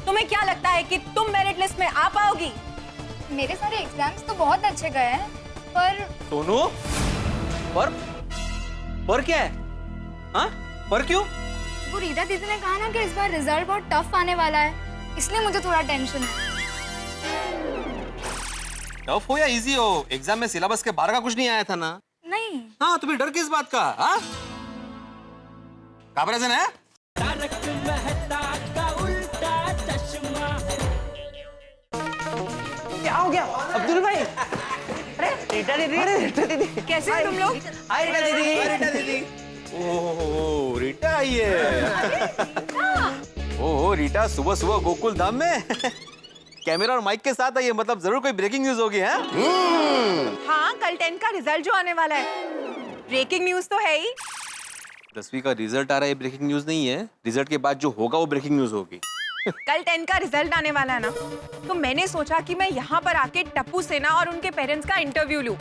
तुम्हें क्या लगता है कि तुम मेरिट लिस्ट में आ पाओगी? मेरे सारे एग्जाम्स तो बहुत अच्छे गए हैं, पर सोनू, पर क्या है? हाँ, पर क्यों? वो रीता दीदी ने कहा ना कि इस बार रिजल्ट बहुत टफ आने वाला है, इसलिए मुझे थोड़ा टेंशन है। टफ हो या इजी हो, एग्जाम में सिलेबस के बाहर का कुछ नहीं आया था ना? नहीं। हाँ, तुम्हें डर किस बात का? हाँ? काबराजन है? क्या हो गया अब्दुल भाई? अरे रीटा दीदी, अरे रीटा दीदी, कैसे हो तुम लोग? हाय रीटा दीदी। रीटा दीदी। ओह, रीटा आई है। ओह, रीटा सुबह सुबह गोकुल धाम में कैमरा और माइक के साथ आई है, मतलब जरूर कोई ब्रेकिंग न्यूज होगी, है? हाँ, कल 10 का रिजल्ट जो आने वाला है, ब्रेकिंग न्यूज तो है ही। 10वीं का रिजल्ट आ रहा है, ब्रेकिंग न्यूज नहीं है। रिजल्ट के बाद जो होगा वो ब्रेकिंग न्यूज होगी। कल 10 का रिजल्ट आने वाला है ना, तो मैंने सोचा कि मैं यहाँ पर आके टप्पू सेना और उनके पेरेंट्स का इंटरव्यू लूं।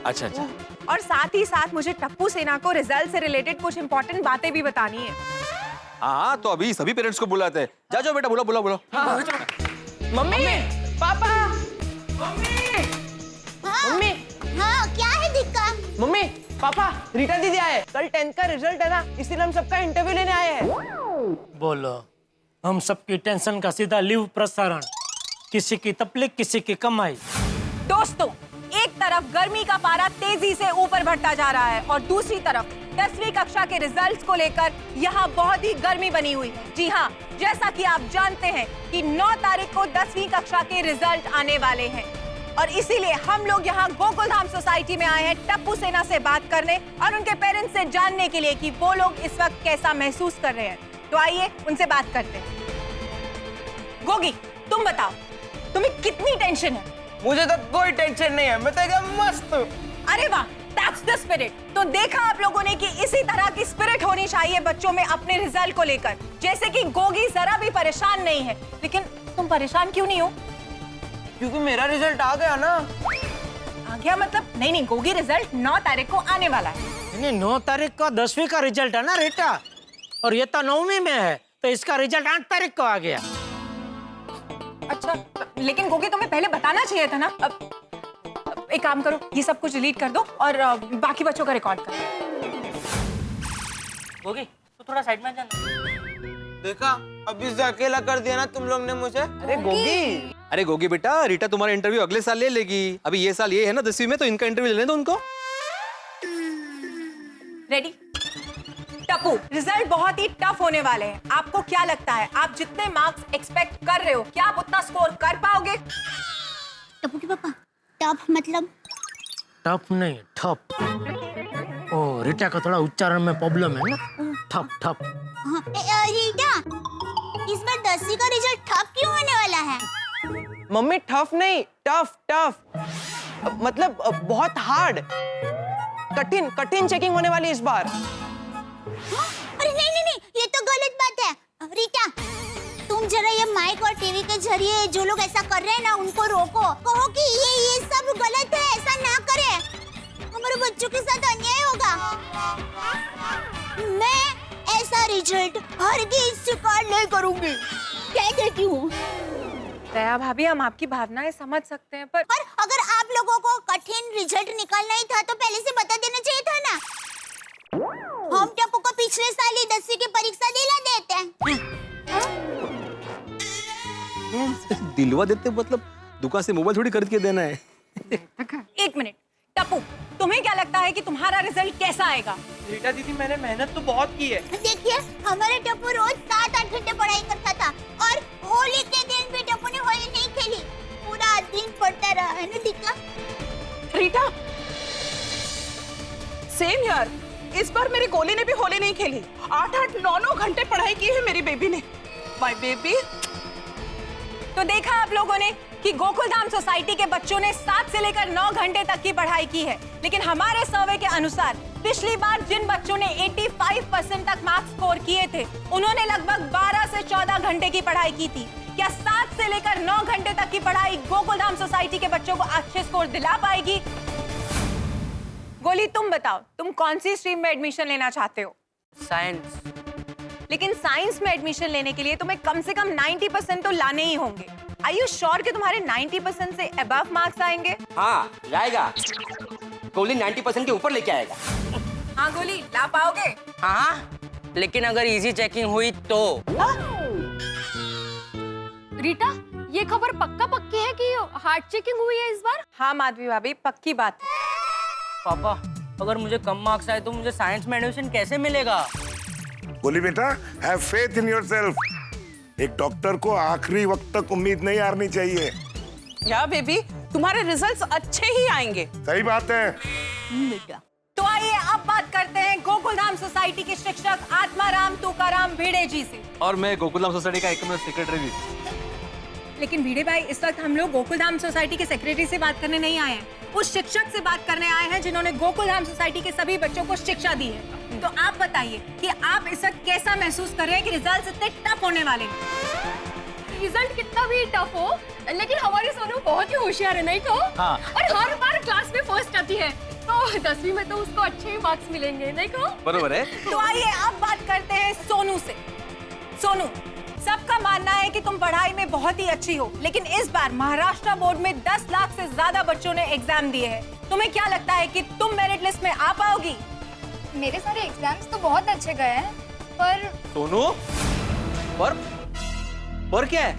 अच्छा अच्छा। और साथ ही साथ मुझे टप्पू सेना को रिजल्ट से रिलेटेड कुछ इंपॉर्टेंट बातें भी बतानी है। हाँ, तो अभी सभी पेरेंट्स को बुलाते हैं। जाओ बेटा, बुला बुला बुला। मम्मी, पापा, मम्मी, मम्मी, हाँ, क्या है दिक्कत? मम्मी, पापा, रीटा दीदी आए। कल 10th का रिजल्ट है ना, इसीलिए हम सबका इंटरव्यू लेने आए हैं। बोलो, हम सबकी टेंशन का सीधा लीव प्रसारण, किसी की तकलीफ किसी की कमाई। दोस्तों, एक तरफ गर्मी का पारा तेजी से ऊपर बढ़ता जा रहा है और दूसरी तरफ 10वीं कक्षा के रिजल्ट्स को लेकर यहाँ बहुत ही गर्मी बनी हुई है। जी हाँ, जैसा कि आप जानते हैं कि 9 तारीख को 10वीं कक्षा के रिजल्ट आने वाले हैं और इसीलिए हम लोग यहाँ गोकुल धाम सोसाइटी में आए हैं टप्पू सेना से बात करने और उनके पेरेंट्स से जानने के लिए कि वो लोग इस वक्त कैसा महसूस कर रहे हैं। तो आइए उनसे बात करते हैं। गोगी, तुम बताओ, तुम्हें कितनी टेंशन है? मुझे तो कोई टेंशन नहीं है, मैं तो एकदम मस्त हूँ। अरे वाह, that's the spirit। तो देखा आप लोगों ने कि इसी तरह की स्पिरिट होनी चाहिए बच्चों में अपने रिजल्ट को लेकर। जैसे कि गोगी जरा भी परेशान नहीं है, लेकिन तुम परेशान क्यों नहीं हो? क्योंकि मेरा रिजल्ट आ गया ना। आ गया मतलब? नहीं, गोगी रिजल्ट 9 तारीख को आने वाला है। नहीं, 9 तारीख को 10वीं का रिजल्ट है ना रीटा, और ये तो 9वीं में है, तो इसका रिजल्ट 8 तारीख को आ गया। अच्छा, लेकिन गोगी तुम्हें पहले बताना चाहिए था ना। अब एक काम करो, ये सब कुछ डिलीट कर दो और बाकी बच्चों का रिकॉर्ड करो। गोगी, तू थोड़ा साइड में जाना। देखा, अभी से अकेला कर दिया ना तुम लोग ने मुझे। अरे गोगी, अरे गोगी बेटा, रीटा तुम्हारा इंटरव्यू अगले साल ले लेगी। अभी ये साल ये है ना 10वीं में, तो इनका इंटरव्यू लेने दो उनको। रेडी? टप्पू, रिजल्ट बहुत ही टफ होने वाले हैं। आपको क्या लगता है, आप जितने मार्क्स एक्सपेक्ट कर रहे हो, क्या आप उतना स्कोर कर पाओगे? टप्पू के पापा, टफ मतलब? टफ नहीं, ठप। ओ, रीटा का थोड़ा उच्चारण में प्रॉब्लम है ना, ठप ठप। हाँ, रीटा, इस बार 10वीं का रिजल्ट टफ क्यों होने वाला है? मम्मी टफ नहीं, टफ टफ मतलब बहुत हार्ड, कठिन कठिन चेकिंग होने वाली इस बार। अरे नहीं, ये तो गलत बात है। रीटा, तुम जरा ये माइक और टीवी के जरिए जो लोग ऐसा कर रहे हैं ना, उनको रोको। कहो कि ये सब गलत है, ऐसा ना करे, हमारे बच्चों के साथ अन्याय होगा। मैं ऐसा रिजल्ट हरगिज़ स्वीकार नहीं करूंगी, कह देती हूँ। दया भाभी, हम आपकी भावनाएं समझ सकते हैं, पर अगर आप लोगों को कठिन रिजल्ट निकालना ही था तो पहले से बता देना चाहिए था ना। हम टप्पू को पिछले साल ही 10वीं की परीक्षा दिला देते हैं। दिलवा देते मतलब दुकान से मोबाइल थोड़ी खरीद के देना है। एक मिनट, टप्पू, तुम्हें क्या लगता है कि तुम्हारा रिजल्ट कैसा आएगा? रीटा दीदी, मैंने मेहनत तो बहुत की है। देखिए, हमारे टप्पू रोज 7-8 घंटे पढ़ाई करता था और होली के दिन भी टप्पू ने होली नहीं खेली, पूरा दिन पढ़ता रहा है ना। दिखा रीटा, सेम यार, इस बार मेरी गोली ने भी होली नहीं खेली। 8-8, 9-9 घंटे पढ़ाई की है मेरी बेबी ने। My baby. तो देखा आप लोगों ने कि गोकुल धाम सोसाइटी के बच्चों ने 7 से लेकर 9 घंटे तक की पढ़ाई की है, लेकिन हमारे सर्वे के अनुसार पिछली बार जिन बच्चों ने 85% तक मार्क्स स्कोर किए थे, उन्होंने लगभग 12 से 14 घंटे की पढ़ाई की थी। क्या 7 से लेकर 9 घंटे तक की पढ़ाई गोकुल धाम सोसाइटी के बच्चों को अच्छे स्कोर दिला पाएगी? गोली, तुम बताओ, तुम कौन सी स्ट्रीम में एडमिशन लेना चाहते हो? साइंस। लेकिन साइंस में एडमिशन लेने के लिए तुम्हें कम से कम 90% तो लाने ही होंगे। आर यू श्योर कि तुम्हारे 90% से अबव मार्क्स आएंगे? हाँ लाएगा, गोली 90% के ऊपर लेके आएगा। हाँ गोली, ला पाओगे? हाँ, लेकिन अगर इजी चेकिंग हुई तो। रीटा, ये खबर पक्का पक्की है कि हार्ट चेकिंग हुई है इस बार? हाँ माधवी भाभी, पक्की बात है। पापा, अगर मुझे कम मार्क्स आए तो मुझे साइंस में एडमिशन कैसे मिलेगा? बोली बेटा, हैव फेथ इन योरसेल्फ। एक डॉक्टर को आखिरी वक्त तक उम्मीद नहीं हारनी चाहिए। या बेबी, तुम्हारे रिजल्ट्स अच्छे ही आएंगे। सही बात है। बेटा, तो आइए अब बात करते हैं गोकुलधाम सोसाइटी के शिक्षक आत्माराम तुकाराम भिड़े जी से। और मैं गोकुलधाम सोसाइटी का एकमात्र सेक्रेटरी भी। लेकिन भिड़े भाई, इस वक्त हम लोग गोकुलधाम सोसाइटी के सेक्रेटरी से बात करने नहीं आए हैं, उस शिक्षक से बात करने आए हैं जिन्होंने गोकुलधाम सोसाइटी के सभी बच्चों को शिक्षा दी है। तो आप बताइए कि आप इस वक्त कैसा महसूस कर रहे हैं कि रिजल्ट इतने टफ होने वाले हैं? रिजल्ट कितना भी टफ हो, लेकिन हमारी सोनू बहुत ही होशियार है, नहीं कहो? हाँ। और हर बार क्लास में फर्स्ट आती है, तो 10वीं में तो उसको अच्छे ही मार्क्स मिलेंगे, नहीं कहो? बरोबर है। तो आइए अब बात करते हैं सोनू से। सोनू, सबका मानना है कि तुम पढ़ाई में बहुत ही अच्छी हो, लेकिन इस बार महाराष्ट्र बोर्ड में 10 लाख से ज्यादा बच्चों ने एग्जाम दिए हैं। तुम्हें क्या लगता है कि तुम मेरिट लिस्ट में आ पाओगी? मेरे सारे एग्जाम्स तो बहुत अच्छे गए हैं, पर सोनू, पर क्या है?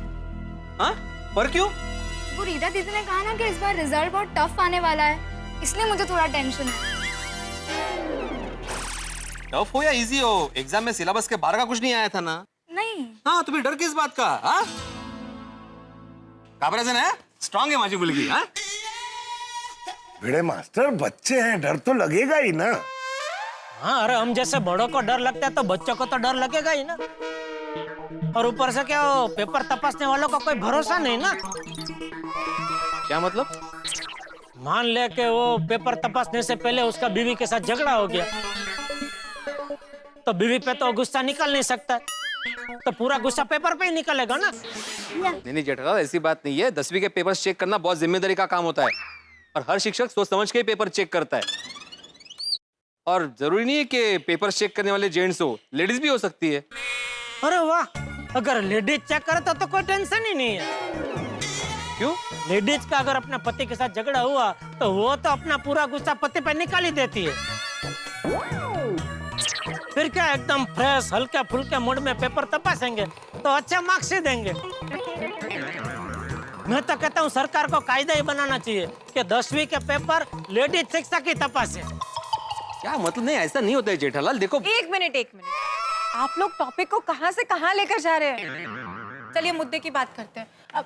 हाँ, पर क्यों? वो रीटा दीदी ने कहा ना कि इस बार रिजल्ट बहुत टफ आने वाला है, इसलिए मुझे थोड़ा टेंशन है। टफ हो या इजी हो, एग्जाम में सिलेबस के बाहर का कुछ नहीं आया था ना? नहीं। हाँ, तुम्हें डर किस बात का? हाँ, काबराजन है, स्ट्रांग है माझी मुलगी। हाँ, भिड़े मास्टर, बच्चे हैं, डर तो लगेगा ही ना। हाँ, अरे हम जैसे बड़ों को डर लगता है तो बच्चों को तो डर लगेगा ही ना। और ऊपर से क्या, वो पेपर तपासने वालों का कोई भरोसा नहीं ना। क्या मतलब? मान ले कि वो पेपर तपासने से पहले उसका बीवी के साथ झगड़ा हो गया, तो बीवी पे तो गुस्सा निकल नहीं सकता, तो पूरा गुस्सा पेपर पे ही निकलेगा ना। नहीं जेठालाल, ऐसी बात नहीं है। 10वीं के पेपर चेक करना बहुत जिम्मेदारी का काम होता है, और हर शिक्षक सोच समझ के पेपर चेक करता है। और जरूरी नहीं है कि पेपर चेक करने वाले जेंट्स हो, लेडीज भी हो सकती है। अरे वाह, अगर लेडीज चेक करे तो कोई टेंशन ही नहीं है। क्यों? लेडीज का अगर अपने पति के साथ झगड़ा हुआ तो वो तो अपना पूरा गुस्सा पति पे निकाल ही देती है। फिर क्या, एकदम फ्रेश हल्के फुल्के मूड में पेपर तपासेंगे तो अच्छे मार्क्स ही देंगे। मैं तो कहता हूँ सरकार को कायदा ही बनाना चाहिए कि 10वीं के पेपर लेडीज शिक्षक ही तपासे। क्या मतलब? नहीं, ऐसा नहीं होता है जेठालाल। देखो, एक मिनट, आप लोग टॉपिक को कहां से कहां लेकर जा रहे हैं? चलिए मुद्दे की बात करते हैं। अब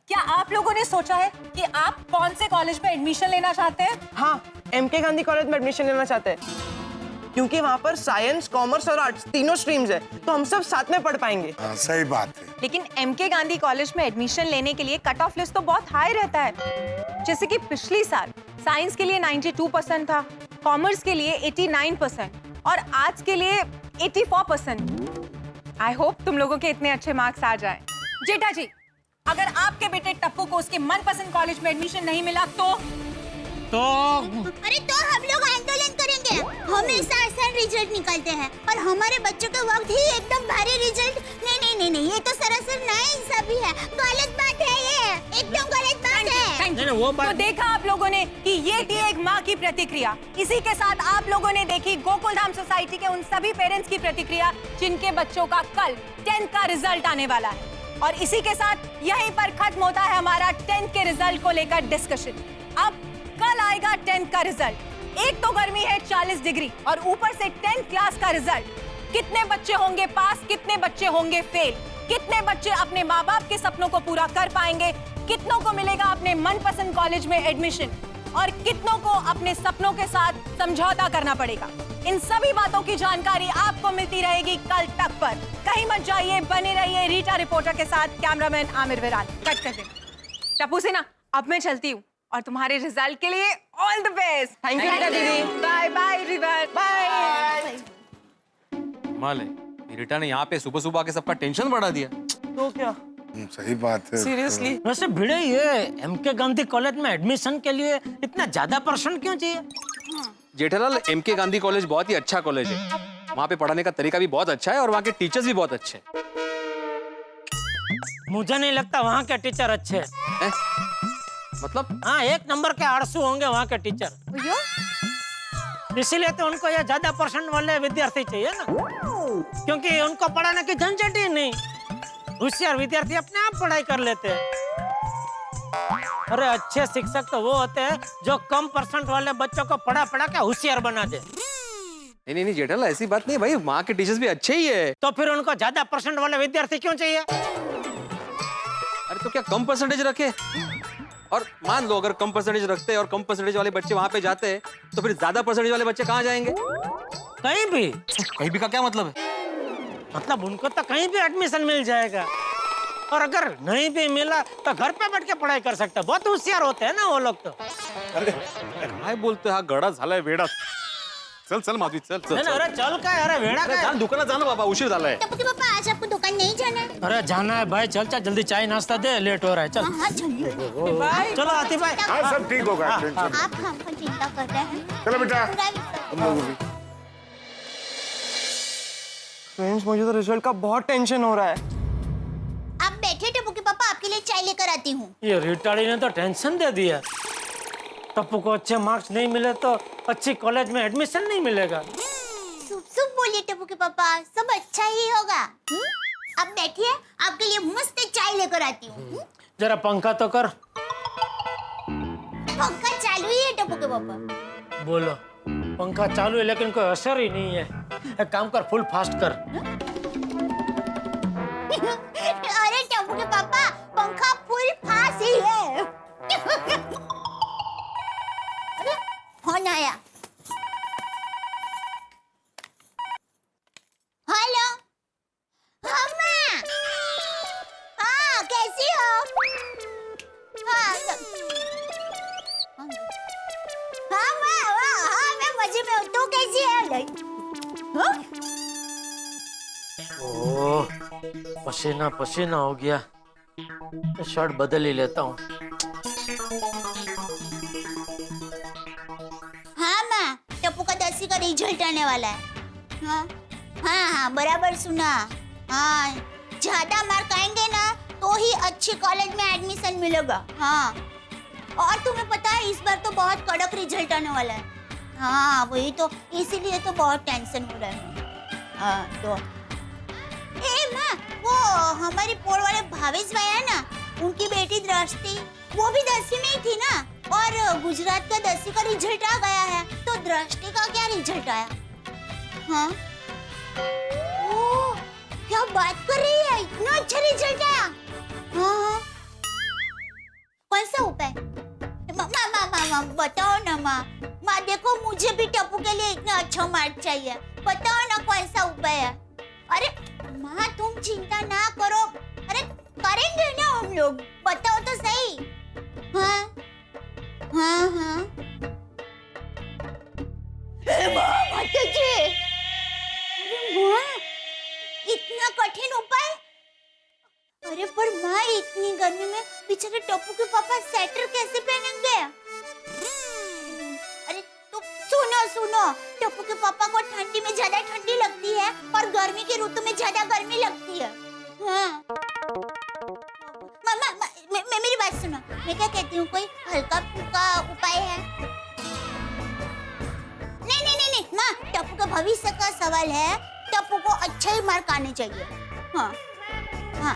क्या आप लोगों ने सोचा है कि आप कौन से कॉलेज में एडमिशन लेना चाहते हैं? हाँ, एमके गांधी कॉलेज में एडमिशन लेना चाहते हैं, क्योंकि वहाँ पर साइंस, कॉमर्स और आर्ट्स तीनों स्ट्रीम्स है, तो हम सब साथ में पढ़ पाएंगे। हाँ, सही बात है। लेकिन एमके गांधी कॉलेज में एडमिशन लेने के लिए कट ऑफ लिस्ट तो बहुत हाई रहता है। जैसे कि पिछली साल साइंस के लिए 92% था, कॉमर्स के लिए 89% और आर्ट्स के लिए 84%। आई होप तुम लोगों के इतने अच्छे मार्क्स आ जाएं। जेठा जी, अगर आपके बेटे टप्पू को उसके मनपसंद कॉलेज में एडमिशन नहीं मिला तो अरे तो हम लोग आंदोलन करेंगे। हमेशा आसान रिजल्ट निकलते हैं और हमारे बच्चों के वक्त ही एकदम भारी रिजल्ट। नहीं, ये तो सरासर नाइंसाफी है, गलत बात है, ये एकदम गलत बात है। नहीं, वो बात तो देखा आप लोगों ने कि ये थी एक माँ की प्रतिक्रिया। इसी के साथ आप लोगों ने देखी गोकुलधाम सोसाइटी के उन सभी पेरेंट्स की प्रतिक्रिया जिनके बच्चों का कल 10th का रिजल्ट आने वाला है। और इसी के साथ यहीं पर खत्म होता है हमारा 10th के रिजल्ट को लेकर डिस्कशन। अब कल आएगा 10th का रिजल्ट। एक तो गर्मी है 40 डिग्री और ऊपर से 10th क्लास का रिजल्ट। कितने बच्चे होंगे पास, कितने बच्चे होंगे फेल, कितने बच्चे अपने माँ बाप के सपनों को पूरा कर पाएंगे, कितनों को मिलेगा अपने मनपसंद कॉलेज में एडमिशन और कितनों को अपने सपनों के साथ समझौता करना पड़ेगा। इन सभी बातों की जानकारी आपको मिलती रहेगी कल तक पर। कहीं मत जाइए, बने रहिए रीटा रिपोर्टर के साथ। कैमरामैन आमिर विरान, कट कर दे। टप्पू सिन्हा, अब मैं चलती हूँ और तुम्हारे रिजल्ट के लिए all the best. Thank you दीदी। Bye bye river, bye. माले, रीटा ने यहाँ पे सुबह सुबह आके सबका टेंशन बढ़ा दिया। तो क्या, सही बात है। सीरियसली। वैसे भिड़े, ये एमके गांधी कॉलेज में एडमिशन के लिए इतना ज्यादा % क्यों चाहिए? जेठालाल, एमके गांधी कॉलेज बहुत ही अच्छा कॉलेज है। वहाँ पे पढ़ाने का तरीका भी बहुत अच्छा है और वहाँ के टीचर्स भी बहुत अच्छे हैं। मुझे नहीं लगता वहाँ के टीचर अच्छे हैं। हैं? मतलब हाँ, 1 नंबर के आड़सू होंगे वहाँ के टीचर। भैया इसीलिए तो उनको ये ज्यादा परसेंट वाले विद्यार्थी चाहिए ना, क्योंकि उनको पढ़ाने की झंझट ही नहीं। होशियार विद्यार्थी अपने आप पढ़ाई कर लेते हैं। अरे अच्छे शिक्षक तो वो होते हैं जो कम परसेंट वाले बच्चों को पढ़ा पढ़ा के होशियार बना दे। नहीं जेठालाल, ऐसी बात नहीं भाई, वहाँ के टीचर्स भी अच्छे ही है। तो फिर उनको ज्यादा परसेंट वाले विद्यार्थी क्यों चाहिए? अरे तो क्या कम परसेंटेज रखे? और मान लो अगर कम परसेंटेज रखते और कम परसेंटेज वाले बच्चे वहाँ पे जाते तो फिर ज्यादा परसेंटेज वाले बच्चे कहाँ जाएंगे? कहीं भी। कहीं भी का क्या मतलब है? मतलब उनको तो कहीं भी एडमिशन मिल जाएगा, और अगर नहीं भी मिला तो घर पे बैठ के पढ़ाई कर सकते हैं। बहुत होशियार होते हैं ना वो लोग तो। काय बोलतोय हा गडा झालाय वेडा। चल माधवी चल चल नहीं, अरे चल काय, अरे वेड़ा काय? जान दुकानात जा ना बाबा, उशीर झालाय। टप्पू के पापा आज आपको दुकान नहीं जाना है? अरे जाना है भाई, चल चल जल्दी चाय नाश्ता दे, लेट हो रहा है। चल हाँ चलिए। चलो आती भाई। हाँ सब ठीक होगा, टेंशन आप हमको चिंता कर रहे हैं। चलो बेटा पूरा विश्वास- तुम लोगों भी। फ्रेंड्स, मुझे तो रिजल्ट का बहुत टेंशन हो रहा है। आप बैठे टप्पू के पापा, आपके लिए चाय लेकर आती हूँ। ये रिटाड़ी ने तो टेंशन दे दिया। टप्पू को अच्छे मार्क्स नहीं मिले तो अच्छी कॉलेज में एडमिशन नहीं मिलेगा। सुप सुप बोलिए टप्पू के पापा, सब अच्छा ही होगा। आप बैठिए, आपके लिए मस्त चाय लेकर आती हूँ। जरा पंखा तो कर। पंखा चालू ही है टप्पू के पापा। बोलो, पंखा चालू है लेकिन कोई असर ही नहीं है। एक काम कर, फुल फास्ट कर। अरे टप्पू के पापा, पंखा फुल फास्ट ही है। अरे, फोन आया। हेलो, हाँ माँ। हाँ कैसी हो? हाँ हाँ माँ, हाँ मैं मजे में हूँ। तू कैसी है? हाँ? ओह, पसीना पसीना हो गया। शर्ट बदल ही लेता हूँ। हाँ माँ, टप्पू का 10वीं का रिजल्ट आने वाला है। हाँ हाँ बराबर सुना। हाँ, ज्यादा मार्क आएंगे ना तो ही अच्छी कॉलेज में एडमिशन मिलेगा। हाँ, और तुम्हें पता है इस बार तो बहुत कड़क रिजल्ट आने वाला है। हाँ वही तो, इसीलिए तो बहुत टेंशन हो रहा है। हाँ तो ए माँ, वो हमारी पोल वाले भावेश भाई है ना, उनकी बेटी दृष्टि, वो भी 10वीं में ही थी ना, और गुजरात का 10वीं का रिजल्ट आ गया है। तो दृष्टि का क्या रिजल्ट आया? हाँ, ओह, क्या बात कर रही है, इतना अच्छा रिजल्ट आया। हाँ, कौन सा उपाय? माँ बताओ ना माँ। माँ देखो, मुझे भी टप्पू के लिए इतना अच्छा मार्क चाहिए। बताओ ना कौन सा उपाय है। अरे माँ तुम चिंता ना करो, अरे करेंगे ना हम लोग, बताओ तो सही। हाँ हाँ हाँ इतना कठिन उपाय? अरे पर माँ, इतनी गर्मी में बेचारे टप्पू के पापा स्वेटर कैसे पहनेंगे? अरे तो सुनो, टप्पू के पापा को ठंडी में ज्यादा ठंडी लगती है और गर्मी की ऋतु में ज्यादा गर्मी लगती है। हाँ। मामा, मेरी बात सुनो, मैं क्या कहती हूँ, कोई हल्का फुल्का उपाय है? नहीं माँ, टप्पू का भविष्य का सवाल है। टप्पू को अच्छे ही मार्क आने चाहिए। हाँ हाँ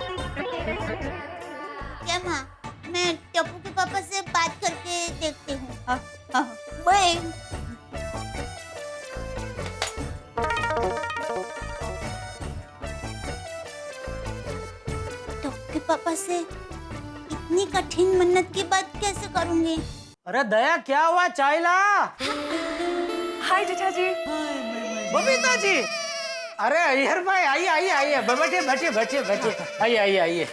क्या माँ, मैं टप्पू के पापा से बात करके देखती हूँ। बाय। टप्पू के पापा से इतनी कठिन मन्नत की बात कैसे करूँगी? अरे दया, क्या हुआ? चाय ला। हाय जेठा जी। बबीता जी, अरे अय्यर भाई आइए, बैठिए, आइए।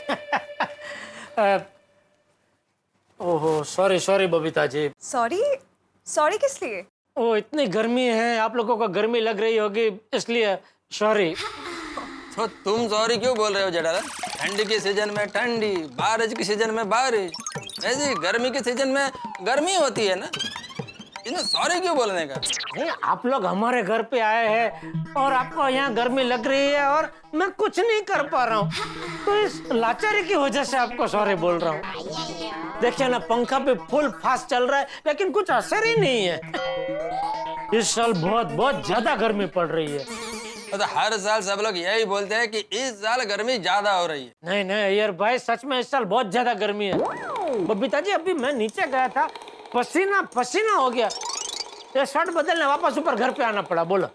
ओहो, सॉरी बबीता जी। सॉरी किस लिए? ओ, इतनी गर्मी है, आप लोगों को गर्मी लग रही होगी, इसलिए सॉरी। तो तुम सॉरी क्यों बोल रहे हो जेठालाल? ठंडी के सीजन में ठंडी, बारिश के सीजन में बारिश, ऐसी गर्मी के सीजन में गर्मी होती है ना। इन्हें सॉरी क्यों बोलने का? नहीं, आप लोग हमारे घर पे आए हैं और आपको यहाँ गर्मी लग रही है और मैं कुछ नहीं कर पा रहा हूँ, तो इस लाचारी की वजह से आपको सॉरी बोल रहा हूँ। देखिए ना, पंखा भी फुल फास्ट चल रहा है लेकिन कुछ असर ही नहीं है। इस साल बहुत ज्यादा गर्मी पड़ रही है। तो हर साल सब लोग यही बोलते हैं कि इस साल गर्मी ज्यादा हो रही है। नहीं अय्यर भाई, सच में इस साल बहुत ज्यादा गर्मी है। बबीता जी, अभी मैं नीचे गया था, पसीना हो गया, ये शर्ट बदलने वापस ऊपर घर पे आना पड़ा। बोलो।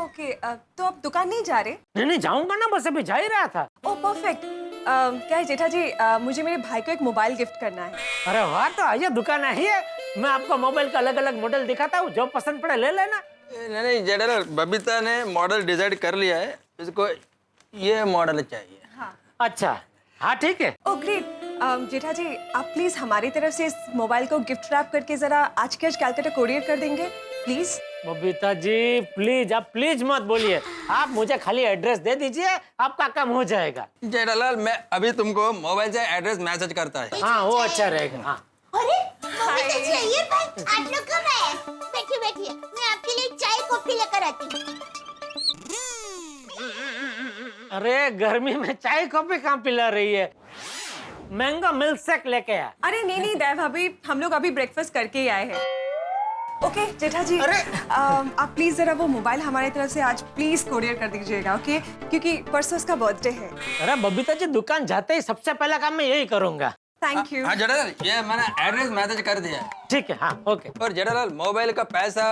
ओके, तो आप दुकान नहीं जा रहे? नहीं जाऊंगा ना, बस अभी जा ही रहा था। ओह परफेक्ट। क्या है जेठा जी, मुझे मेरे भाई को एक मोबाइल गिफ्ट करना है। अरे वाह, तो आइए दुकान आइए, मैं आपको मोबाइल का अलग अलग मॉडल दिखाता हूँ, जो पसंद पड़े ले लेना। नहीं जेठालाल, बबीता ने मॉडल डिसाइड कर लिया है, इसको ये मॉडल चाहिए। हाँ। अच्छा, हाँ ठीक है। Oh great. जेठा जी, आप प्लीज हमारी तरफ से इस मोबाइल को गिफ्ट रैप करके जरा आज के आज कैलकाटा कोरियर कर देंगे प्लीज। बबीता जी प्लीज, आप प्लीज मत बोलिए, आप मुझे खाली एड्रेस दे दीजिए, आपका काम हो जाएगा। जेठालाल, मैं अभी तुमको मोबाइल से एड्रेस मैसेज करता है। हाँ वो अच्छा रहेगा। हाँ। अरे बबीता जी, ये भाई आप लोग कब आए? बैठिए, मैं आपके लिए चाय कॉफी लेकर आती हूँ। अरे गर्मी में चाय कॉफी कहाँ पिला रही है, मैंगो मिल्क शेक लेके आ। अरे नहीं दया भाभी, हम लोग अभी ब्रेकफास्ट करके ही आए हैं। ओके जेठा जी, अरे आप प्लीज जरा वो मोबाइल हमारी तरफ से आज प्लीज कोरियर कर दीजिएगा, ओके? क्योंकि परसों उसका बर्थडे है। अरे बबीता जी, दुकान जाते ही सबसे पहला काम मैं यही करूंगा। Thank you. हाँ जेठालाल, ये मैंने एड्रेस मैसेज कर दिया है। ठीक है, हाँ ओके। और जेठालाल, मोबाइल का पैसा?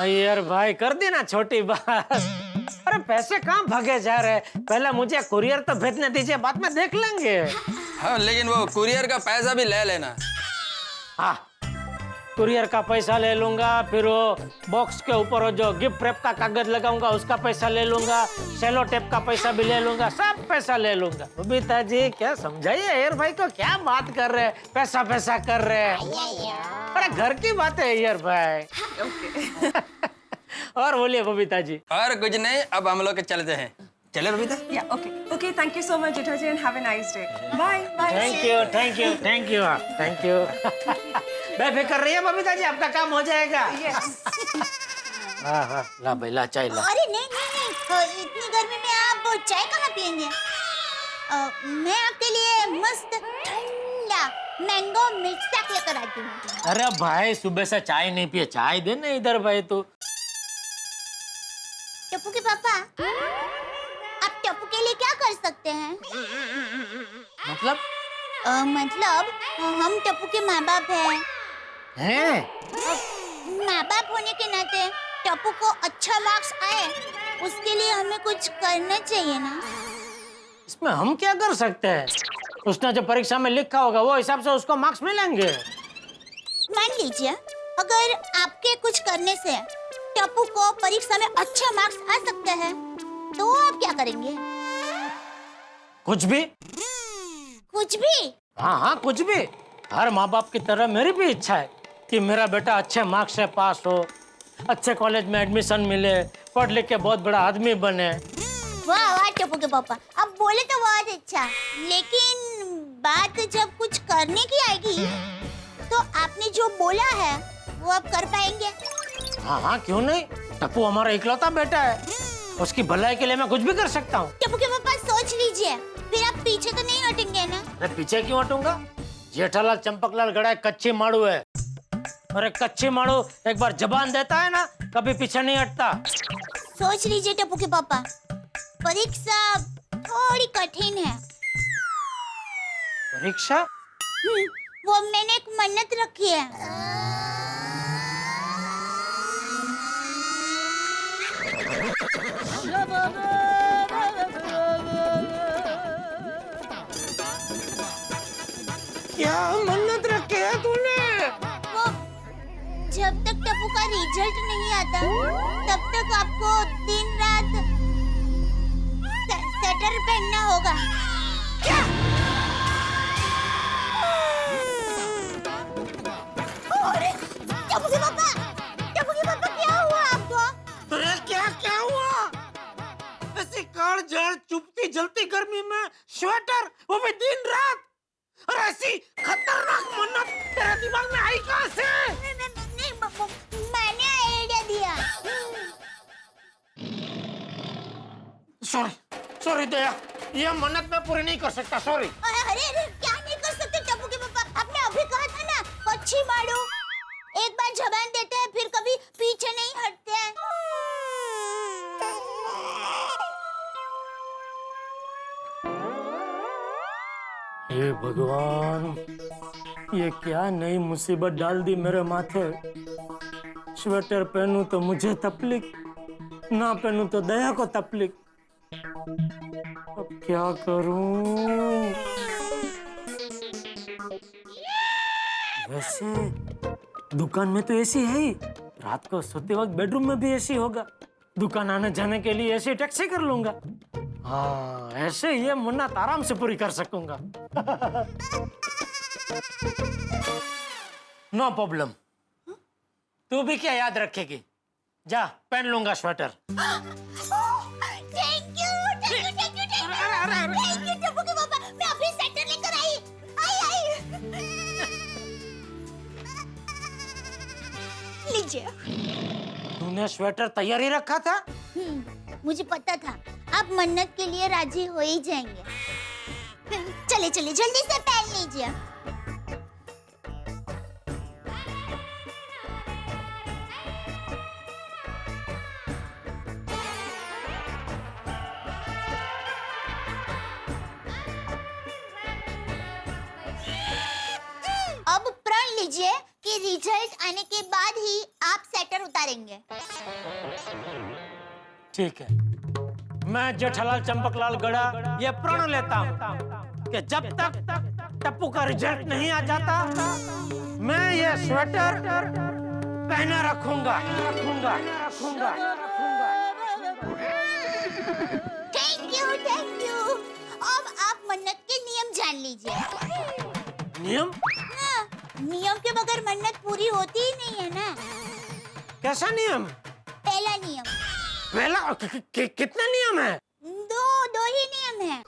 यार भाई, कर दी ना छोटी बात। अरे पैसे कहाँ भागे जा रहे हैं, पहले मुझे कुरियर तो भेजने दीजिए, बाद में देख लेंगे। हाँ, लेकिन वो कुरियर का पैसा भी ले लेना। हाँ, कुरियर का पैसा ले लूंगा, फिर वो बॉक्स के ऊपर जो गिफ्ट रैप का कागज लगाऊंगा उसका पैसा ले लूंगा, सेलो टेप का पैसा भी ले लूंगा, सब पैसा ले लूंगा। बबीता जी क्या समझाइए अय्यर भाई को, क्या बात कर रहे हैं, पैसा कर रहे हैं। अरे घर की बात है अय्यर भाई। और बोलिए बबीता जी। और कुछ नहीं, अब हम लोग चलते हैं। चले बबीता? या okay, thank you so much Jetha ji and have a nice day. Bye bye. Thank you. बेफिक्र रहिए बबीता जी, आपका काम हो जाएगा। यस। हाँ, ला भाई ला चाय ला। अरे नहीं, इतनी गर्मी में आप चाय कहाँ पियेंगे? मैं आपके लिए मस्त ठंडा मैंगो मिल्क शेक लेकर आती हूँ। अरे भाई, सुबह से चाय नहीं पिए, चाय दे ना इधर भाई। तू टप्पू के पापा, आप टप्पू के लिए क्या कर सकते हैं? मतलब हम टप्पू के माँ बाप हैं। माँ बाप होने के नाते टप्पू को अच्छा मार्क्स आए, उसके लिए हमें कुछ करना चाहिए ना। इसमें हम क्या कर सकते हैं? उसने जो परीक्षा में लिखा होगा वो हिसाब से उसको मार्क्स मिलेंगे। मान लीजिए अगर आपके कुछ करने से टप्पू को परीक्षा में अच्छे मार्क्स आ सकते हैं, तो आप क्या करेंगे? कुछ भी। हाँ, कुछ भी। हर माँ बाप की तरह मेरी भी इच्छा है कि मेरा बेटा अच्छे मार्क्स से पास हो, अच्छे कॉलेज में एडमिशन मिले, पढ़ लिख के बहुत बड़ा आदमी बने। वाह टप्पू के पापा, आप बोले तो बहुत अच्छा, लेकिन बात जब कुछ करने की आएगी तो आपने जो बोला है वो आप कर पाएंगे? हाँ, क्यों नहीं। टप्पू हमारा इकलौता बेटा है, उसकी भलाई के लिए मैं कुछ भी कर सकता हूँ। टप्पू के पापा सोच लीजिए, फिर आप पीछे तो नहीं हटेंगे ना? मैं पीछे क्यों हटूंगा? जेठालाल चंपकलाल गड़ा कच्ची माड़ू है, और एक कच्ची माड़ू एक बार जबान देता है ना, कभी पीछे नहीं हटता। सोच लीजिए टप्पू के पापा, परीक्षा थोड़ी कठिन है। परीक्षा? वो मैंने एक मन्नत रखी है। क्या मन्नत रखी है तूने? वो जब तक टप्पू का रिजल्ट नहीं आता तब तक आपको दिन रात स्वेटर पहनना होगा। क्या? अरे टप्पू के पापा क्या हुआ आपको? अरे क्या हुआ? ऐसी काल जल चुपती जलती गर्मी में स्वेटर, वो भी दिन रात, और ऐसी खतरनाक मन्नत तेरे दिमाग में आई कहाँ से? नहीं मैंने आइडिया दिया। सॉरी दया, ये मन्नत मैं पूरी नहीं कर सकता, सॉरी। अरे अरे क्या नहीं कर सकते टप्पू के पापा? आपने अभी कहा था ना कच्ची मारू। एक बार जबान देते हैं फिर कभी पीछे नहीं हटते हैं। हे भगवान, ये क्या नई मुसीबत डाल दी मेरे माथे। स्वेटर पहनूं तो मुझे तकलीफ, ना पहनूं तो दया को तकलीफ। अब क्या करूं? वैसे दुकान में तो एसी है ही, रात को सोते वक्त बेडरूम में भी एसी होगा। दुकान आने जाने के लिए एसी टैक्सी कर लूंगा। हाँ, ऐसे ये मन्नत आराम से पूरी कर सकूंगा। No problem. तू भी क्या याद रखेगी? जा, पहन लूंगा स्वेटर। थैंक यू टप्पू के पापा। मैं अभी स्वेटर लेकर आई। लीजिए। तूने स्वेटर तैयार ही रखा था? मुझे पता था आप मन्नत के लिए राजी हो ही जाएंगे। चले चले जल्दी से पहन लीजिए। अब प्रण लीजिए कि रिजल्ट आने के बाद ही आप स्वेटर उतारेंगे। ठीक है, मैं जेठालाल चंपकलाल गड़ा ये प्रण लेता हूँ कि जब तक टप्पू का रिजल्ट नहीं आ जाता मैं ये स्वेटर पहने रखूंगा। Thank you. अब आप मन्नत के नियम जान लीजिए। नियम? हाँ, नियम के बगैर मन्नत पूरी होती ही नहीं है ना। कैसा नियम? पहला नियम। पहला? कितने नियम है? दो ही नियम है।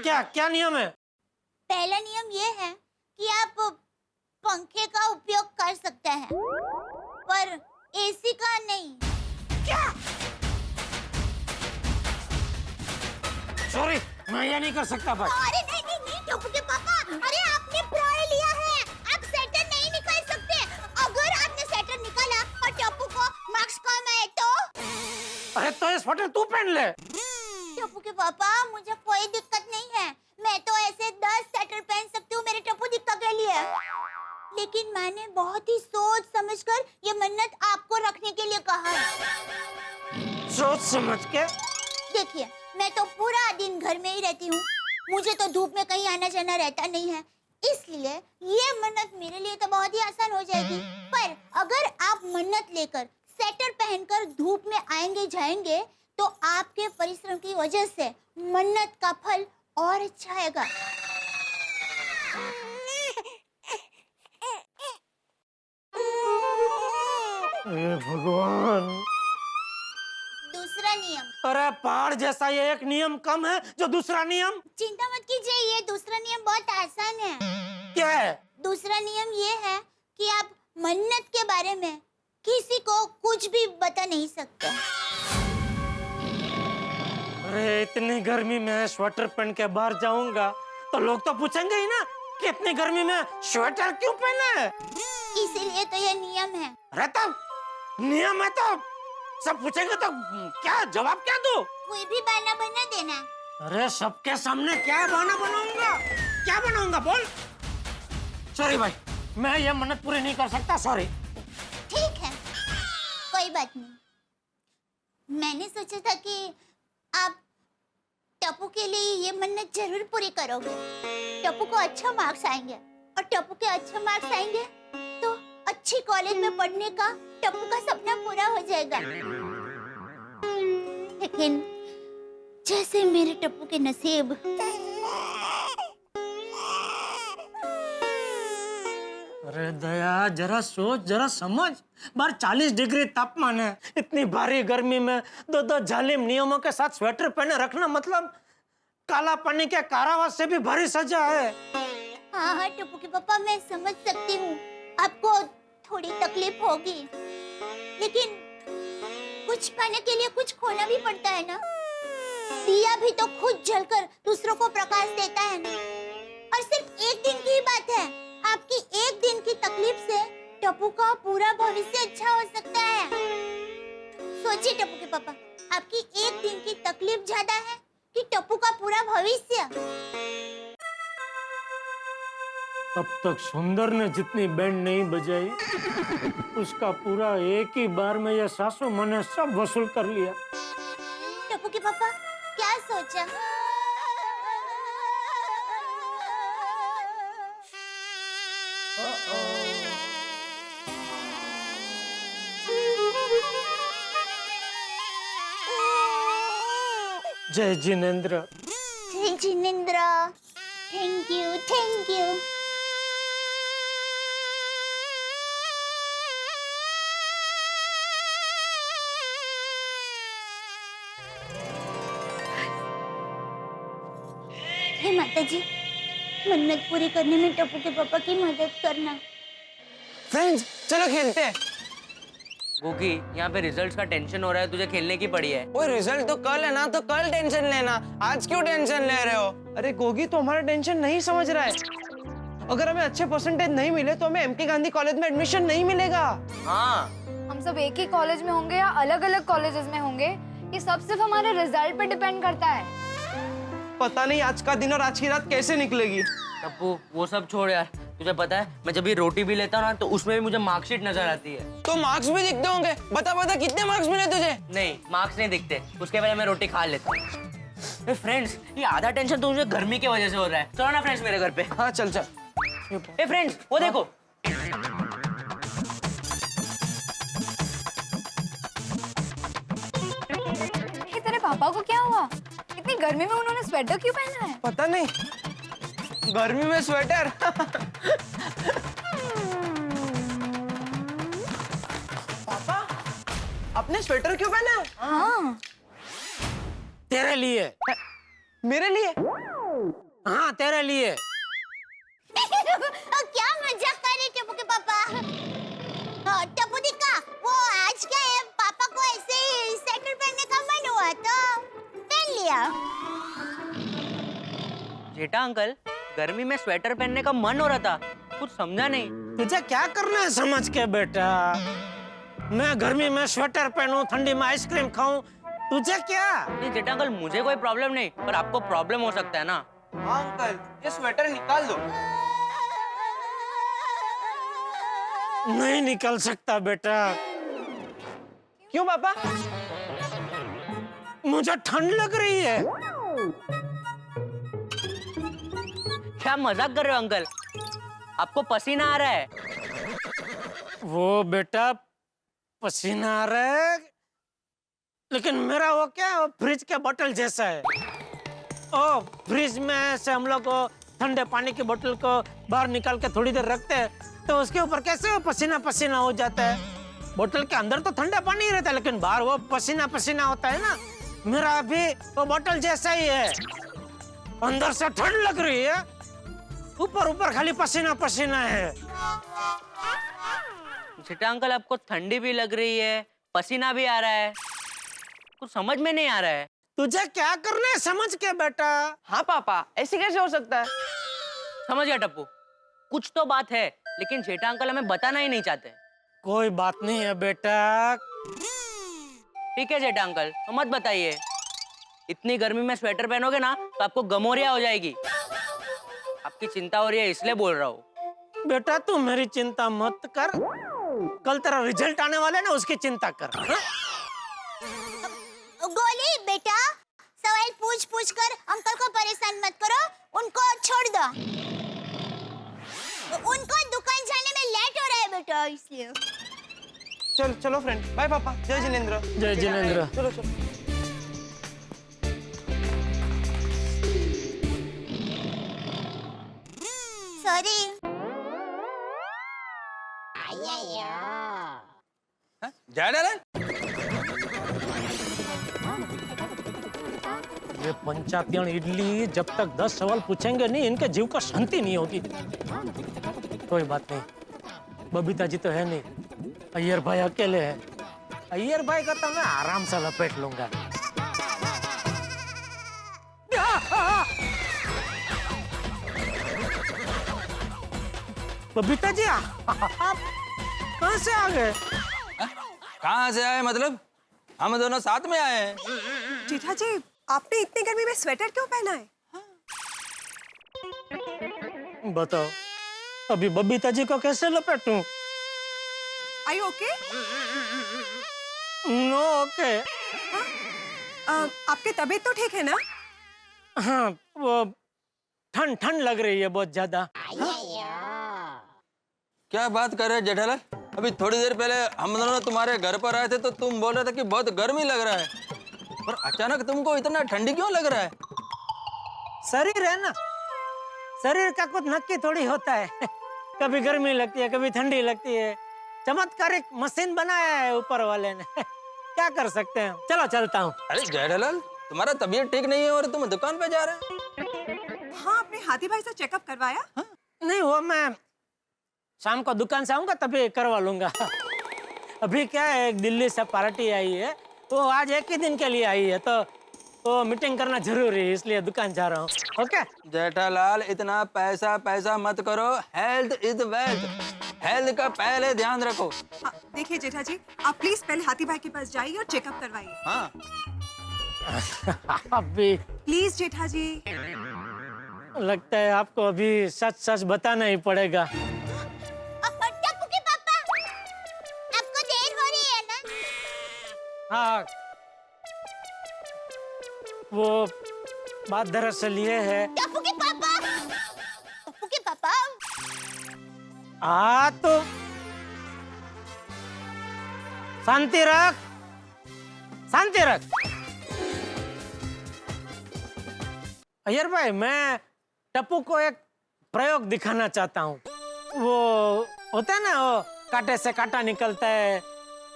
क्या नियम है? पहला नियम ये है कि आप पंखे का उपयोग कर सकते हैं पर एसी का नहीं। क्या? सॉरी, मैं ये नहीं कर सकता भाई। अरे नहीं टप्पू के पापा, अरे आपने प्रोय लिया है, आप स्वेटर नहीं निकाल सकते। अगर आपने स्वेटर निकाला और टप्पू को मार्क्स कम आए तो? अरे तो ये स्वेटर तू पहन ले। टप्पू के पापा, मुझे कोई दिक्कत नहीं है। मैं तो ऐसे 10 स्वेटर पहन सकती हूँ मेरे टप्पू दिक्कत के लिए। लेकिन मैंने बहुत ही सोच समझकर ये मन्नत आपको रखने के लिए कहा है। सोच समझ के? देखिए, मैं तो पूरा दिन घर में ही रहती हूँ। मुझे तो धूप में कहीं आना जाना रहता नहीं है, इसलिए ये मन्नत मेरे लिए तो बहुत ही आसान हो जाएगी। पर अगर आप मन्नत लेकर स्वेटर पहनकर धूप में आएंगे जाएंगे तो आपके परिश्रम की वजह से मन्नत का फल और अच्छा आएगा। हे भगवान। दूसरा नियम। अरे पहाड़ जैसा ये एक नियम कम है जो दूसरा नियम। चिंता मत कीजिए, ये दूसरा नियम बहुत आसान है। क्या है? दूसरा नियम ये है कि आप मन्नत के बारे में किसी को कुछ भी बता नहीं सकते। अरे इतनी गर्मी में स्वेटर पहन के बाहर जाऊंगा तो लोग तो पूछेंगे ही ना कि इतनी गर्मी में स्वेटर क्यों पहना है। इसीलिए तो ये नियम है। अरे तो नियम है तो सब पूछेंगे तो क्या जवाब क्या दूं? कोई भी बहाना बना देना। अरे सबके सामने क्या बहाना बनाऊंगा? क्या बनाऊंगा बोल? सॉरी भाई, मैं ये मन्नत पूरी नहीं कर सकता, सॉरी। ठीक है, कोई बात नहीं। मैंने सोचा था कि आप टप्पू के लिए ये मन्नत जरूर पूरी करोगे। टप्पू को अच्छा मार्क्स आएंगे और टप्पू के अच्छे मार्क्स आएंगे तो अच्छी कॉलेज में पढ़ने का टप्पू का सपना पूरा हो जाएगा। लेकिन जैसे मेरे टप्पू के नसीब। अरे दया, जरा सोच, जरा समझ। बाहर 40 डिग्री तापमान है, इतनी भारी गर्मी में दो जालिम नियमों के साथ स्वेटर पहने रखना मतलब काला पानी के कारावास से भी भारी सजा है। हाँ टप्पू के पापा, मैं समझ सकती हूँ। आपको थोड़ी तकलीफ होगी, लेकिन कुछ पाने के लिए कुछ खोना भी पड़ता है ना। दिया भी तो खुद जलकर दूसरों को प्रकाश देता है ना। और सिर्फ एक दिन की बात है, आपकी एक दिन की तकलीफ से टप्पू का पूरा भविष्य अच्छा हो सकता है। सोचिए टप्पू के पापा, आपकी एक दिन की तकलीफ ज्यादा है कि टप्पू का पूरा भविष्य? अब तक सुंदर ने जितनी बैंड नहीं बजाई उसका पूरा एक ही बार में ये सासू मैंने सब वसूल कर लिया। टप्पू के पापा क्या सोचा? जय जिनेंद्र। जय जिनेंद्र, थैंक यू, थैंक यू। हे माता जी, मन्नत पूरी करने में टप्पू के पापा की मदद करना। फ्रेंड्स चलो खेलते हैं। गोकी, यहाँ पे रिजल्ट्स का टेंशन हो रहा है, तुझे खेलने की पड़ी है। ओए रिजल्ट तो कल है ना, तो कल टेंशन लेना, आज क्यों टेंशन ले रहे हो? अरे गोगी तो हमारा टेंशन नहीं समझ रहा है। अगर हमें अच्छे परसेंटेज नहीं मिले तो हमें एमके गांधी कॉलेज में एडमिशन नहीं मिलेगा। हाँ, हम सब एक ही कॉलेज में होंगे या अलग अलग कॉलेजेस में होंगे, ये सब सिर्फ हमारे रिजल्ट पे डिपेंड करता है। पता नहीं आज का दिन और आज की रात कैसे निकलेगी। टप्पू वो सब छोड़ यार, तुझे पता है मैं जब भी रोटी भी लेता हूँ ना तो उसमें भी मुझे मार्कशीट नजर आती है। तो मार्क्स भी दिखते होंगे, बता बता कितने मार्क्स मिले तुझे? नहीं, मार्क्स नहीं दिखते, उसके पहले मैं रोटी खा लेता हूँ। फ्रेंड्स, ये आधा टेंशन तो मुझे गर्मी की वजह से हो रहा है। चलो ना फ्रेंड्स मेरे घर पे। हाँ चल चल। ए फ्रेंड्स, वो देखो। ये तेरे पापा को क्या हुआ? इतनी गर्मी में उन्होंने स्वेटर क्यों पहना है? पता नहीं, गर्मी में स्वेटर। पापा, आपने स्वेटर क्यों पहना है? हाँ, तेरे लिए। मेरे लिए? हाँ तेरे लिए। क्या मजाक कर रहे टप्पू के पापा? हाँ, टप्पू दिक्का, वो आज क्या है, पापा को ऐसे ही स्वेटर पहनने का मन हुआ तो पहन लिया। जेठा अंकल, गर्मी में स्वेटर पहनने का मन हो रहा था, कुछ समझा नहीं। तुझे क्या करना है समझ के बेटा? मैं गर्मी में स्वेटर पहनूं, ठंडी में आइसक्रीम खाऊं, तुझे क्या? नहीं जेठा अंकल, मुझे कोई प्रॉब्लम नहीं, पर आपको प्रॉब्लम हो सकता है ना। हाँ अंकल, ये स्वेटर निकाल दो। नहीं निकल सकता बेटा। क्यों पापा? मुझे ठंड लग रही है। क्या मजाक कर रहे हो अंकल? आपको पसीना आ रहा है। वो बेटा पसीना आ रहा है, लेकिन मेरा वो क्या, वो फ्रिज के बोतल जैसा है। ओ फ्रिज में से हम लोग ठंडे पानी की बोतल को बाहर निकाल के थोड़ी देर रखते हैं तो उसके ऊपर कैसे वो पसीना पसीना हो जाता है। बोतल के अंदर तो ठंडा पानी ही रहता है, लेकिन बाहर वो पसीना पसीना होता है ना। मेरा भी वो बोतल जैसा ही है, अंदर से ठंड लग रही है, ऊपर ऊपर खाली पसीना पसीना है। जेठा अंकल, आपको ठंडी भी लग रही है, पसीना भी आ रहा है, कुछ समझ में नहीं आ रहा है। तुझे क्या करना है समझ के बेटा? हाँ पापा, ऐसे कैसे हो सकता है? समझ गया टप्पू, कुछ तो बात है, लेकिन जेठा अंकल हमें बताना ही नहीं चाहते। कोई बात नहीं है बेटा। ठीक है जेठा अंकल, तो मत बताइए। इतनी गर्मी में स्वेटर पहनोगे ना तो आपको गमोरिया हो जाएगी। आपकी चिंता हो रही है इसलिए बोल रहा हूँ। बेटा तू मेरी चिंता मत कर, कल तेरा रिजल्ट आने वाला है ना, उसकी चिंता कर। हाँ? गोली बेटा, सवाल पूछ पूछ कर अंकल को परेशान मत करो, उनको छोड़ दो। उनको दुकान जाने में लेट हो रहा है बेटा, इसलिए। चलो चलो फ्रेंड, बाय पापा। जय जिनेंद्र। जय जिनेंद्र। चलो चलो। सॉरी। जा डालन। ये पंचायत इडली जब तक 10 सवाल पूछेंगे नहीं, इनके जीव को शांति नहीं होगी। कोई बात नहीं, बबीता जी तो है नहीं, अय्यर भाई अकेले हैं। अय्यर भाई का तो मैं आराम से लपेट लूंगा। बबीता जी आप कहाँ से आ गए? कहाँ से आए मतलब? हम दोनों साथ में आए हैं। जेठा जी, आपने इतनी गर्मी में स्वेटर क्यों पहना है? बताओ, अभी बबीता जी को कैसे लपेटूं? Are you okay? No okay. आपकी तबीयत तो ठीक है ना? हाँ, वो ठंड ठंड लग रही है बहुत ज्यादा। क्या बात कर रहे हैं जेठालाल? अभी थोड़ी देर पहले हम दोनों तुम्हारे घर पर आए थे तो तुम बोल रहे थे कि बहुत गर्मी लग रहा है, पर अचानक तुमको इतना ठंडी क्यों लग रहा है? शरीर है ना, शरीर का कुछ नक्की थोड़ी होता है। कभी गर्मी लगती है, कभी ठंडी लगती है। चमत्कारिक मशीन बनाया है ऊपर वाले ने। क्या कर सकते हैं? चलो चलता हूँ। अरे जेठालाल, तुम्हारा तबीयत ठीक नहीं है और तुम दुकान पे जा रहे हो? हाँ, आपने हाथी भाई से चेकअप करवाया? नहीं, वो मैं शाम को दुकान से आऊंगा तभी करवा लूंगा। अभी क्या है, एक दिल्ली से पार्टी आई है, तो आज एक ही दिन के लिए आई है, तो मीटिंग करना जरूरी है, इसलिए दुकान जा रहा हूँ। ओके जेठालाल, इतना पैसा पैसा मत करो। हेल्थ इज वेल्थ, हेल्थ का पहले ध्यान रखो। देखिए जेठा जी, आप प्लीज पहले हाथी भाई के पास जाइए और चेकअप करवाइए। हाँ, अभी प्लीज जेठा जी। लगता है आपको अभी सच सच बताना ही पड़ेगा। टप्पू के पापा, आपको देर हो रही है ना? हाँ, वो बात दरअसल ये है। टप्पू के पापा, टप्पू के पापा। तो शांति रख, शांति रख। अय्यर भाई, मैं टप्पू को एक प्रयोग दिखाना चाहता हूँ। वो होता है ना, वो कांटे से कांटा निकलता है,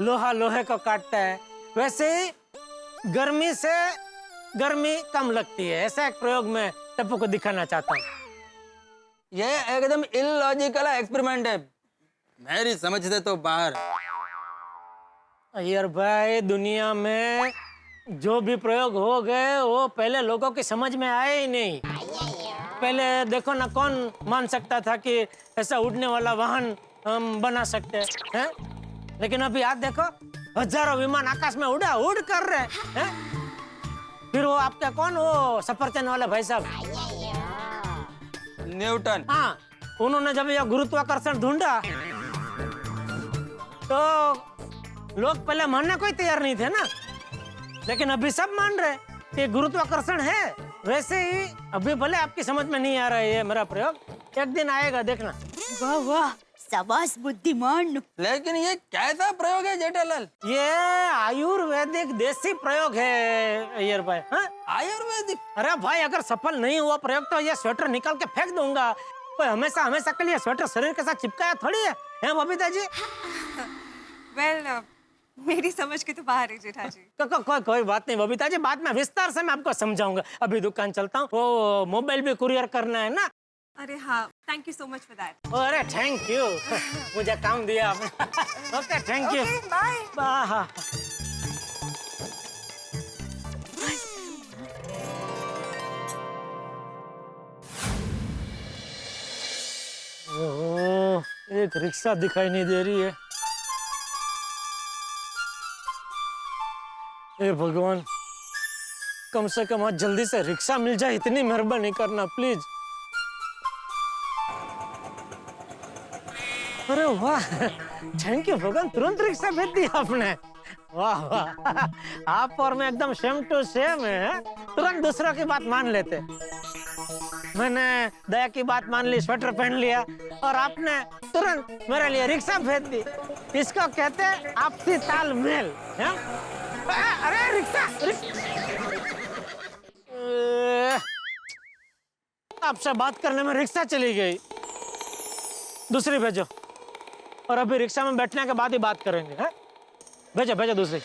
लोहा लोहे को काटता है, वैसे ही गर्मी से गर्मी कम लगती है। ऐसा एक प्रयोग मैं टप्पू को दिखाना चाहता हूँ। ये एकदम इलॉजिकल एक्सपेरिमेंट है, मेरी समझ से तो बाहर। अय्यर भाई, दुनिया में जो भी प्रयोग हो गए वो पहले लोगों की समझ में आए ही नहीं। पहले देखो ना, कौन मान सकता था कि ऐसा उड़ने वाला वाहन हम बना सकते हैं? लेकिन अभी आज देखो, हजारों विमान आकाश में उड़ कर रहे हैं। फिर वो आपका कौन, वो सफरचंद वाला भाई साहब न्यूटन। हाँ, उन्होंने जब यह गुरुत्वाकर्षण ढूंढा तो लोग पहले मानने को ही तैयार नहीं थे ना, लेकिन अभी सब मान रहे कि गुरुत्वाकर्षण है। वैसे ही अभी भले आपकी समझ में नहीं आ रहा है ये मेरा प्रयोग, एक दिन आएगा, देखना। वाह वाह, शाबाश बुद्धिमान। लेकिन ये कैसा प्रयोग है जेठालाल? ये आयुर्वेदिक देसी प्रयोग है अय्यर भाई। हाँ, आयुर्वेदिक? अरे भाई, अगर सफल नहीं हुआ प्रयोग तो ये स्वेटर निकाल के फेंक दूंगा। कोई हमेशा हमेशा के लिए स्वेटर शरीर के साथ चिपकाया थोड़ी है, हैं बबीता जी? मेरी समझ के तो बाहर है जेठा जी। कोई बात नहीं बबीता जी, बाद में विस्तार से मैं आपको समझाऊंगा। अभी दुकान चलता हूँ, वो मोबाइल भी कुरियर करना है ना। अरे हाँ, thank you so much for that. अरे थैंक यू, मुझे काम दिया आपने। Okay, thank you, bye. Bye. Oh, एक रिक्शा दिखाई नहीं दे रही है। हे भगवान, कम से कम आज जल्दी से रिक्शा मिल जाए, इतनी मेहरबानी करना प्लीज। अरे वाह, थैंक यू भगवान, तुरंत रिक्शा भेज दिया आपने। वाह वाह, आप और मैं एकदम सेम टू सेम है। तुरंत दूसरों की बात मान लेते। मैंने दया की बात मान ली, स्वेटर पहन लिया, और आपने तुरंत मेरे लिए रिक्शा भेज दी। इसको कहते हैं आपसी तालमेल। अरे रिक्शा, आपसे बात करने में रिक्शा चली गई, दूसरी भेजो। और अभी रिक्शा में बैठने के बाद ही बात करेंगे। हैं? भेजो भेजो दूसरी।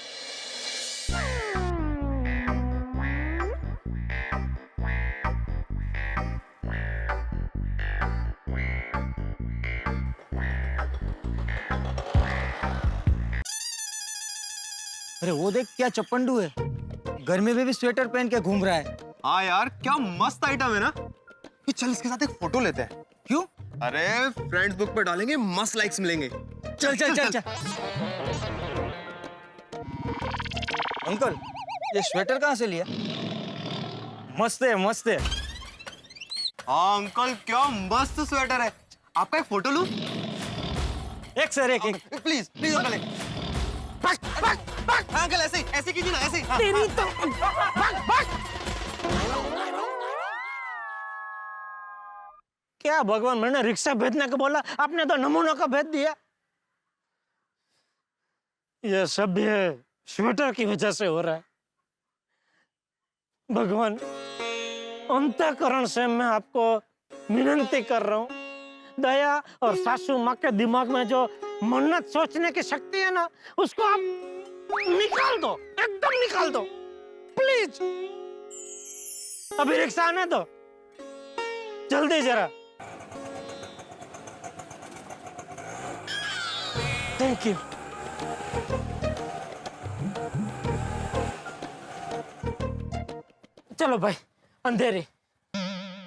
अरे वो देख क्या चप्पंडू है, गर्मी में भी स्वेटर पहन के घूम रहा है। हाँ यार क्या मस्त आइटम है ना। ये चल इसके साथ एक फोटो लेते हैं। क्यों? अरे फ्रेंड्स बुक पे डालेंगे, मस्त लाइक्स मिलेंगे। चल चल चल चल। अंकल ये स्वेटर कहाँ से लिया? मस्त है मस्त है। हाँ अंकल क्या मस्त स्वेटर है। आपका एक फोटो लूं? एक सर एक प्लीज प्लीज अंकल एक। अंकल ऐसे ऐसे कीजिए ना, ऐसे ही। तेरी तो क्या भगवान, मैंने रिक्शा भेजने को बोला, आपने तो नमूनों का भेज दिया। ये सब भी स्वेटर की वजह से हो रहा है। भगवान अंतःकरण से मैं आपको विनती कर रहा हूँ, दया और सासू माँ के दिमाग में जो मन्नत सोचने की शक्ति है ना, उसको आप निकाल दो, एकदम निकाल दो प्लीज। अभी रिक्शा आने दो, जल्दी जरा। Thank you. चलो भाई अंधेरी।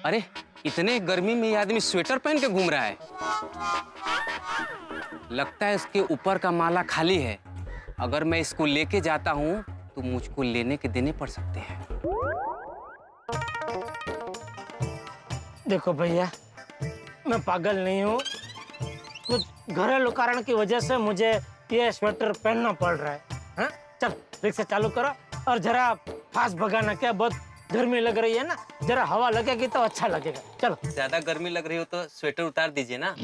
अरे इतने गर्मी में ये आदमी स्वेटर पहन के घूम रहा है। लगता है इसके ऊपर का माला खाली है। अगर मैं इसको लेके जाता हूँ तो मुझको लेने के देने पड़ सकते हैं। देखो भैया, मैं पागल नहीं हूँ, कुछ घरेलू कारण की वजह से मुझे ये स्वेटर पहनना पड़ रहा है। हाँ? चल रिक्शा चालू करो और जरा फास्ट भगाना, क्या बहुत गर्मी लग रही है ना, जरा हवा लगेगी तो अच्छा लगेगा। चलो। ज्यादा गर्मी लग रही हो तो स्वेटर उतार दीजिए ना।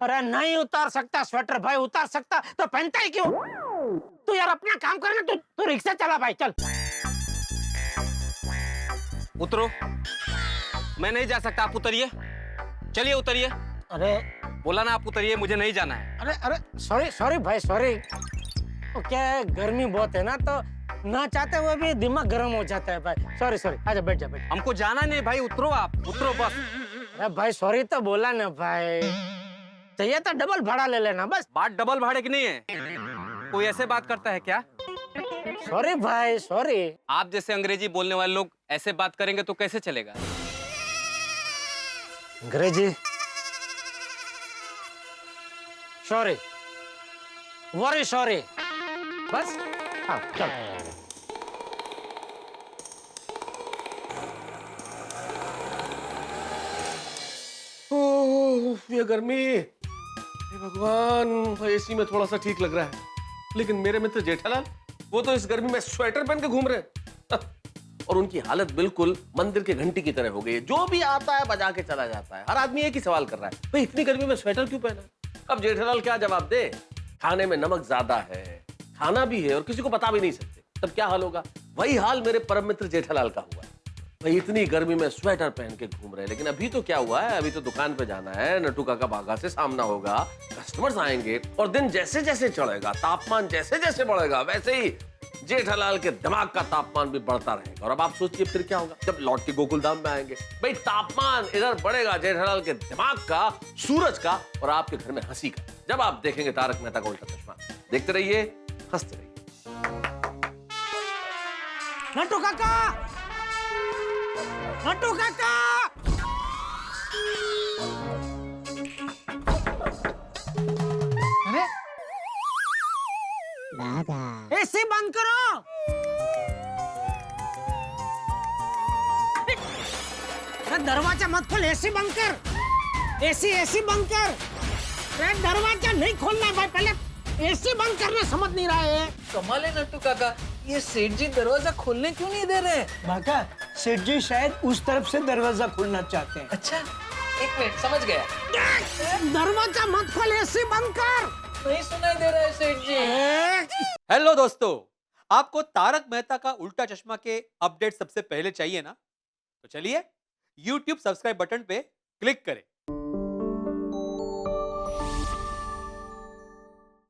अरे नहीं उतार सकता स्वेटर भाई, उतार सकता तो पहनता ही क्यों? तू यार अपना काम करना, तू रिक्शा चला भाई, चल। उतरो। मैं नहीं जा सकता, आप उतरिए। चलिए उतरिए। अरे बोला ना आप उतरिए, मुझे नहीं जाना है। अरे अरे सॉरी सॉरी भाई सॉरी। तो क्या है, गर्मी बहुत है ना, तो ना चाहते हुए भी दिमाग गर्म हो जाता है भाई। सॉरी सॉरी, आजा बैठ जा बैठ। हमको जाना नहीं भाई, उतरो आप, उतरो बस। अरे भाई सॉरी तो बोला ना भाई, चाहिए तो डबल भाड़ा ले लेना बस। बात डबल भाड़े की नहीं है। कोई ऐसे बात करता है क्या? सॉरी भाई सॉरी। आप जैसे अंग्रेजी बोलने वाले लोग ऐसे बात करेंगे तो कैसे चलेगा? अंग्रेजी? Sorry, very sorry. बस हाँ चल। ये गर्मी, हे भगवान। एसी में थोड़ा सा ठीक लग रहा है, लेकिन मेरे मित्र जेठालाल वो तो इस गर्मी में स्वेटर पहन के घूम रहे हैं। और उनकी हालत बिल्कुल मंदिर के घंटी की तरह हो गई है। जो भी आता है बजा के चला जाता है। हर आदमी एक ही सवाल कर रहा है, भाई इतनी गर्मी में स्वेटर क्यों पहना? अब जेठालाल क्या जवाब दे? खाने में नमक ज्यादा है, खाना भी है और किसी को बता भी नहीं सकते। तब क्या हाल होगा? वही हाल मेरे परम मित्र जेठालाल का हुआ। भाई इतनी गर्मी में स्वेटर पहन के घूम रहे हैं। लेकिन अभी तो क्या हुआ है, अभी तो दुकान पे जाना है, नट्टू काका बागा से सामना होगा, कस्टमर्स आएंगे और दिन जैसे जैसे चढ़ेगा, तापमान जैसे जैसे बढ़ेगा, वैसे ही जेठालाल के दिमाग का तापमान भी बढ़ता रहेगा। और अब आप सोचिए फिर क्या होगा जब लौट के गोकुलधाम में आएंगे। भाई तापमान इधर बढ़ेगा जेठालाल के दिमाग का, सूरज का और आपके घर में हंसी का। जब आप देखेंगे तारक मेहता का उल्टा चश्मा। देखते रहिए, हंसते रहिए। नट्टू काका, नट्टू काका। अरे दादा, एसी बंद करो। अरे दरवाजा मत खोल, एसी बंद कर। एसी बंद कर। अरे दरवाजा नहीं खोलना है भाई, पहले एसी बंद करना समझ नहीं रहा है। कमाल है नट्टू काका, ये सेठ जी दरवाजा खोलने क्यों नहीं दे रहे? बाका, सेठ जी शायद उस तरफ से दरवाजा खोलना चाहते हैं। अच्छा एक मिनट, समझ गया। दरवाजा मत खोल, एसी बंद कर। नहीं सुनाई दे रहा है सेठ जी। हेलो दोस्तों, आपको तारक मेहता का उल्टा चश्मा के अपडेट सबसे पहले चाहिए ना? तो चलिए YouTube सब्सक्राइब बटन पे क्लिक करें